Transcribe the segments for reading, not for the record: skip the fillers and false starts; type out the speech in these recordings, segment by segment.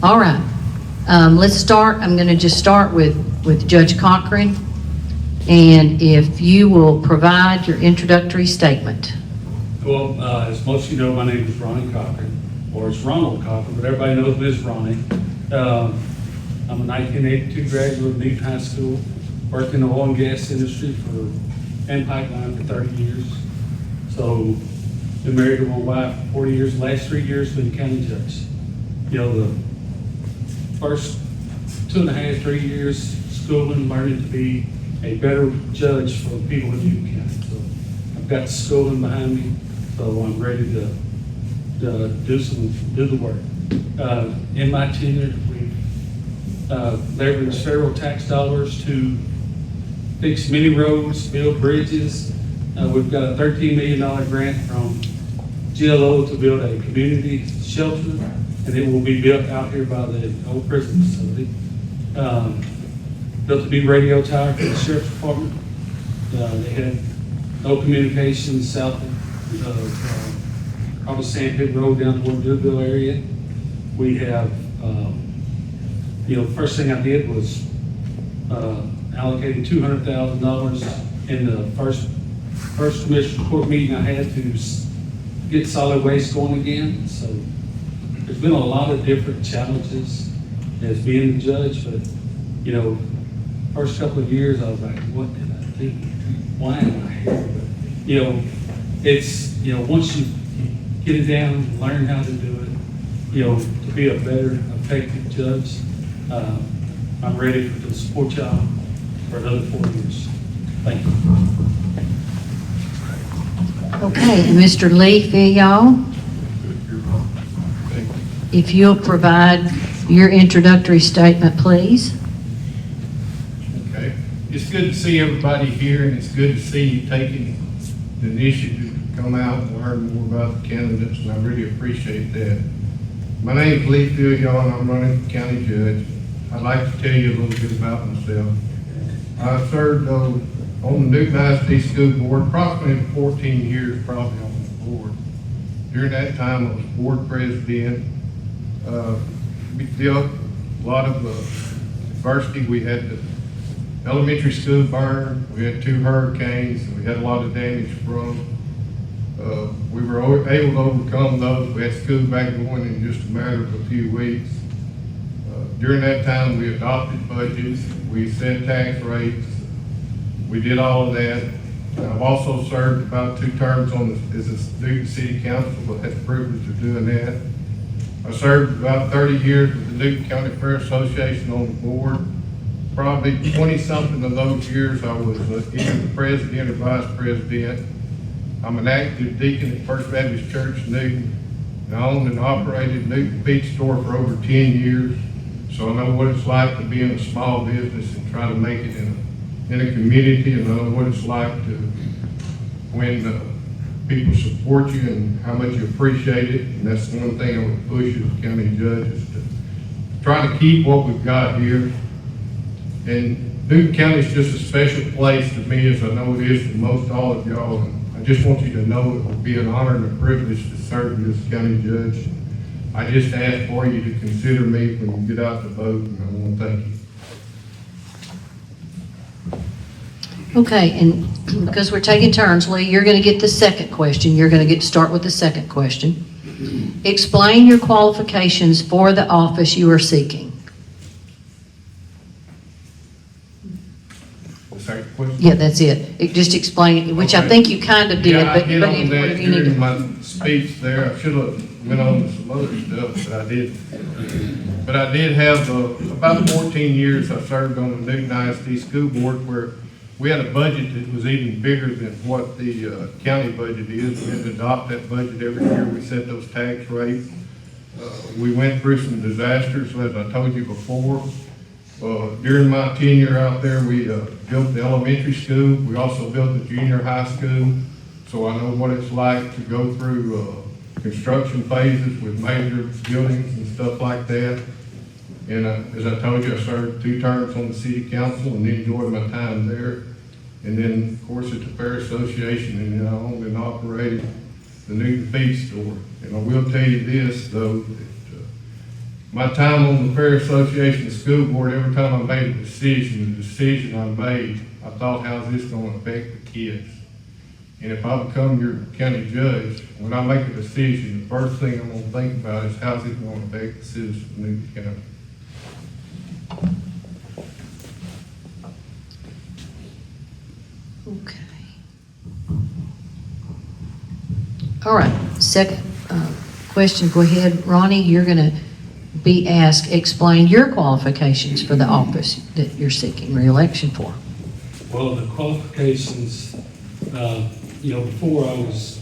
All right. Let's start. I'm going to just start with Judge Cochran. And if you will provide your introductory statement. Well, as most of you know, my name is Ronnie Cochran, or it's Ronald Cochran, but everybody knows me as Ronnie. I'm a 1982 graduate of Newton High School, worked in the oil and gas industry and pipeline for 30 years. So, been married to my wife for 40 years. The last 3 years been county judge. You know, the first 2.5, 3 years schooling, learning to be a better judge for the people in Newton County. So I've got the schooling behind me, so I'm ready to do the work. In my tenure, we've leveraged federal tax dollars to fix many roads, build bridges. We've got a $13 million grant from GLO to build a community shelter, and it will be built out here by the old prison facility. Built a new radio tower for the sheriff's department. They had no communications south of probably Sandpit Road down toward Douville area. We have, the first thing I did was allocating $200,000 in the first commissioner court meeting I had to get solid waste going again. So there's been a lot of different challenges as being the judge, but first couple of years I was like, what did I think? Why am I here? But, it's, once you get it down, learn how to do it, to be a better, effective judge, I'm ready to support y'all for another 4 years. Thank you. Okay, and Mr. Lee Fillyaw, if you'll provide your introductory statement, please. Okay, it's good to see everybody here, and it's good to see you taking the initiative to come out and learn more about the candidates, and I really appreciate that. My name is Lee Fillyaw, and I'm running for county judge. I'd like to tell you a little bit about myself. I served on the Newton ISD School Board approximately 14 years probably on the board. During that time, I was board president. We built a lot of adversity. We had the elementary school burn. We had 2 hurricanes. We had a lot of damage from. We were able to overcome those. We had school back going in just a matter of a few weeks. During that time, we adopted budgets. We set tax rates. We did all of that. I've also served about 2 terms as a Newton City Council. I had the privilege of doing that. I served about 30 years with the Newton County Fair Association on the board. Probably 20-something of those years I was either the president or vice president. I'm an active deacon at First Baptist Church in Newton. I owned and operated Newton Beach Store for over 10 years. So I know what it's like to be in a small business and try to make it in a community, and I know what it's like to when people support you and how much you appreciate it. And that's one thing I would push as a county judge, is to try to keep what we've got here. And Newton County is just a special place to me, as I know it is to most all of y'all. And I just want you to know it will be an honor and a privilege to serve you as county judge. I just ask for you to consider me when you get out to vote, and I want to thank you. Okay, and because we're taking turns, Lee, you're going to get the second question. You're going to get to start with the second question. Explain your qualifications for the office you are seeking. The second question? Yeah, that's it. Just explain it, which I think you kind of did, Yeah, I but hit on if that you need during to. my speech there. I should have went on to some other stuff, but I didn't. But I did have about 14 years I served on the Newton ISD School Board, where we had a budget that was even bigger than what the county budget is. We had to adopt that budget every year. We set those tax rates. We went through some disasters, as I told you before. During my tenure out there, we built the elementary school. We also built the junior high school. So I know what it's like to go through construction phases with major buildings and stuff like that. And as I told you, I served 2 terms on the city council and enjoyed my time there. And then, of course, at the Fair Association, and I owned and operated the Newton Beach Store. And I will tell you this, though, that My time on the Fair Association School Board, every time I made a decision, the decision I made, I thought, how's this gonna affect the kids? And if I become your county judge, when I make a decision, the first thing I'm gonna think about is how's it gonna affect the citizens of Newton County? Okay. All right, second question, go ahead. Ronnie, you're going to be asked, explain your qualifications for the office that you're seeking re-election for. Well, the qualifications, before I was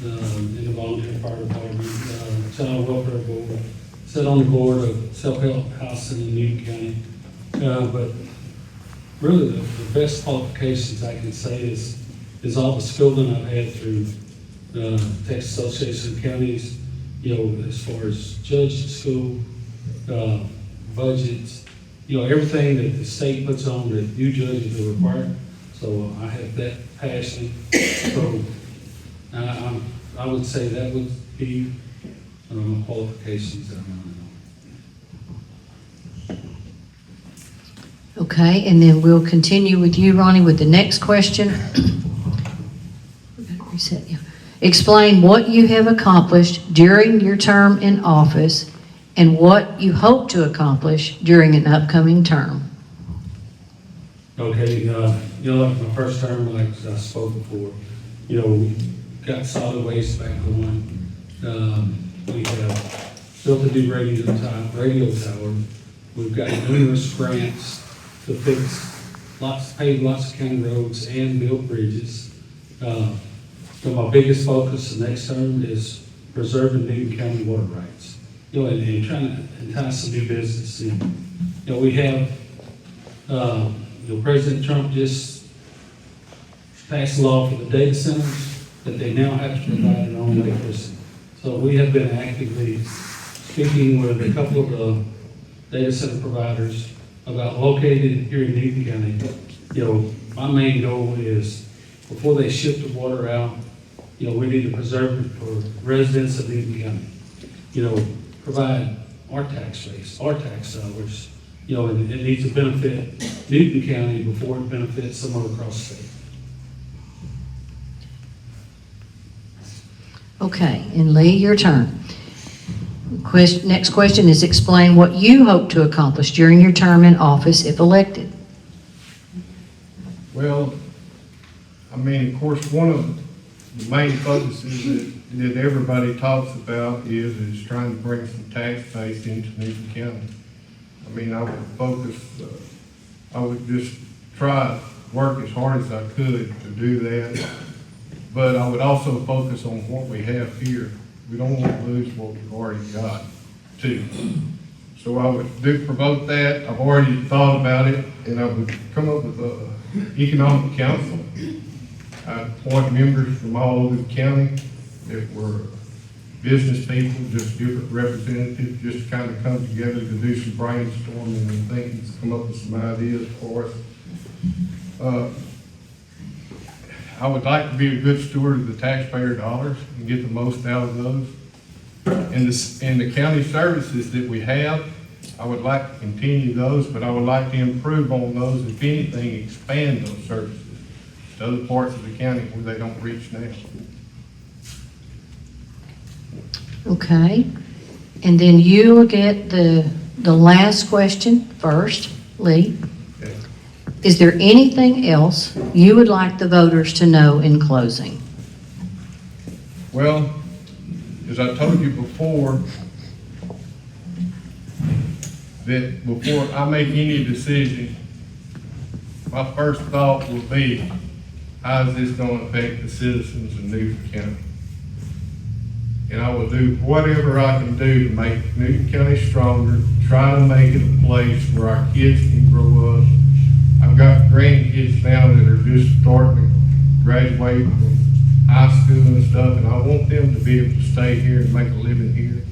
in the volunteer fire department, child welfare board, sat on the board of self-help housing in Newton County. But really, the best qualifications I can say is all the schooling I've had through Texas Association of Counties, as far as judge school, budgets, everything that the state puts on that you judges are required. So I have that passion. So I would say that would be qualifications that I'm on. Okay, and then we'll continue with you, Ronnie, with the next question. We're going to reset you. Explain what you have accomplished during your term in office and what you hope to accomplish during an upcoming term. Okay, like my first term, like I spoke before, we got solid waste back on. We have built a new radio tower. We've got numerous grants to pave lots of county roads and build bridges. So my biggest focus the next term is preserving Newton County water rights. And trying to entice some new business in. We have, President Trump just passed a law for the data centers that they now have to provide their own electricity. So we have been actively speaking with a couple of the data center providers about located here in Newton County. My main goal is before they ship the water out, we need to preserve it for residents of Newton County. Provide our tax base, our tax dollars, and it needs to benefit Newton County before it benefits someone across the state. Okay, and Lee, your turn. Next question is explain what you hope to accomplish during your term in office if elected. Well, of course, one of the main focuses that everybody talks about is trying to bring some tax base into Newton County. I would just try to work as hard as I could to do that. But I would also focus on what we have here. We don't want to lose what we've already got, too. So I would promote that. I've already thought about it, and I would come up with an economic council. I'd appoint members from all over the county that were business people, just different representatives, just kind of come together to do some brainstorming and thinking, come up with some ideas for us. I would like to be a good steward of the taxpayer dollars and get the most out of those. And the county services that we have, I would like to continue those, but I would like to improve on those. If anything, expand those services to other parts of the county where they don't reach now. Okay, and then you will get the last question first, Lee. Okay. Is there anything else you would like the voters to know in closing? Well, as I told you before, that before I make any decision, my first thought will be, how is this going to affect the citizens of Newton County? And I will do whatever I can do to make Newton County stronger, try to make it a place where our kids can grow up. I've got grandkids now that are just starting to graduate from high school and stuff, and I want them to be able to stay here and make a living here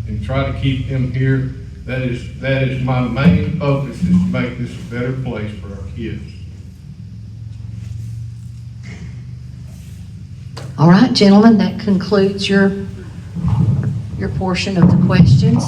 and try to keep them here. That is my main focus, is to make this a better place for our kids. All right, gentlemen, that concludes your portion of the questions.